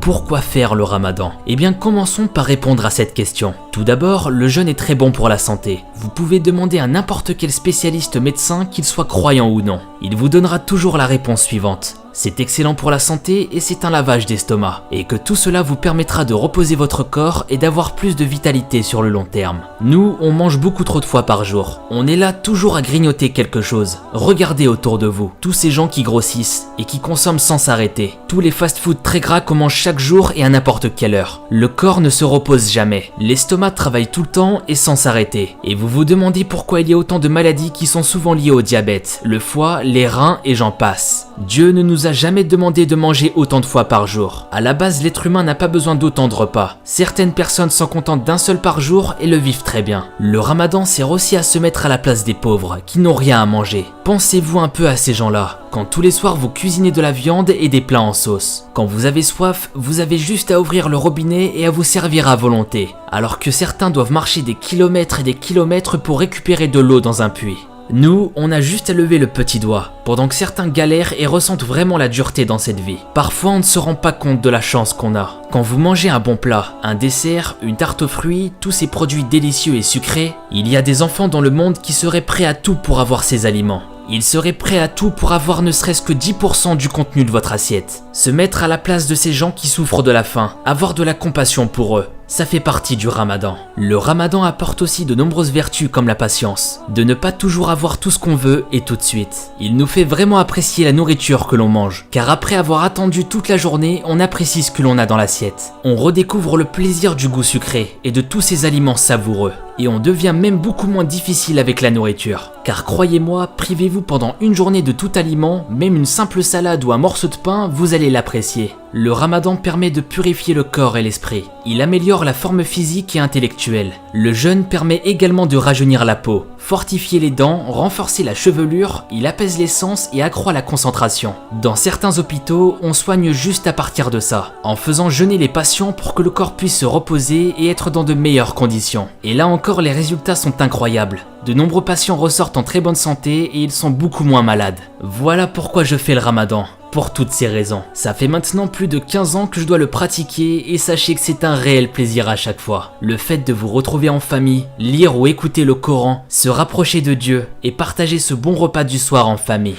pourquoi faire le ramadan? Eh bien, commençons par répondre à cette question. Tout d'abord, le jeûne est très bon pour la santé. Vous pouvez demander à n'importe quel spécialiste médecin, qu'il soit croyant ou non. Il vous donnera toujours la réponse suivante. C'est excellent pour la santé et c'est un lavage d'estomac. Et que tout cela vous permettra de reposer votre corps et d'avoir plus de vitalité sur le long terme. Nous, on mange beaucoup trop de fois par jour. On est là toujours à grignoter quelque chose. Regardez autour de vous, tous ces gens qui grossissent et qui consomment sans s'arrêter. Tous les fast-food très gras qu'on mange chaque jour et à n'importe quelle heure. Le corps ne se repose jamais. L'estomac travaille tout le temps et sans s'arrêter. Et vous vous demandez pourquoi il y a autant de maladies qui sont souvent liées au diabète, le foie, les reins et j'en passe. Dieu ne nous a jamais demandé de manger autant de fois par jour. À la base, l'être humain n'a pas besoin d'autant de repas. Certaines personnes s'en contentent d'un seul par jour et le vivent très bien. Le ramadan sert aussi à se mettre à la place des pauvres, qui n'ont rien à manger. Pensez-vous un peu à ces gens-là, quand tous les soirs vous cuisinez de la viande et des plats en sauce. Quand vous avez soif, vous avez juste à ouvrir le robinet et à vous servir à volonté, alors que certains doivent marcher des kilomètres et des kilomètres pour récupérer de l'eau dans un puits. Nous, on a juste à lever le petit doigt, pendant que certains galèrent et ressentent vraiment la dureté dans cette vie. Parfois, on ne se rend pas compte de la chance qu'on a. Quand vous mangez un bon plat, un dessert, une tarte aux fruits, tous ces produits délicieux et sucrés, il y a des enfants dans le monde qui seraient prêts à tout pour avoir ces aliments. Ils seraient prêts à tout pour avoir ne serait-ce que 10% du contenu de votre assiette. Se mettre à la place de ces gens qui souffrent de la faim, avoir de la compassion pour eux, ça fait partie du ramadan. Le ramadan apporte aussi de nombreuses vertus comme la patience, de ne pas toujours avoir tout ce qu'on veut et tout de suite. Il nous fait vraiment apprécier la nourriture que l'on mange, car après avoir attendu toute la journée, on apprécie ce que l'on a dans l'assiette. On redécouvre le plaisir du goût sucré et de tous ces aliments savoureux. Et on devient même beaucoup moins difficile avec la nourriture. Car croyez-moi, privez-vous pendant une journée de tout aliment, même une simple salade ou un morceau de pain, vous allez l'apprécier. Le ramadan permet de purifier le corps et l'esprit. Il améliore la forme physique et intellectuelle. Le jeûne permet également de rajeunir la peau, fortifier les dents, renforcer la chevelure, il apaise les sens et accroît la concentration. Dans certains hôpitaux, on soigne juste à partir de ça, en faisant jeûner les patients pour que le corps puisse se reposer et être dans de meilleures conditions. Et là encore, les résultats sont incroyables. De nombreux patients ressortent en très bonne santé et ils sont beaucoup moins malades. Voilà pourquoi je fais le ramadan. Pour toutes ces raisons. Ça fait maintenant plus de 15 ans que je dois le pratiquer et sachez que c'est un réel plaisir à chaque fois. Le fait de vous retrouver en famille, lire ou écouter le Coran, se rapprocher de Dieu et partager ce bon repas du soir en famille.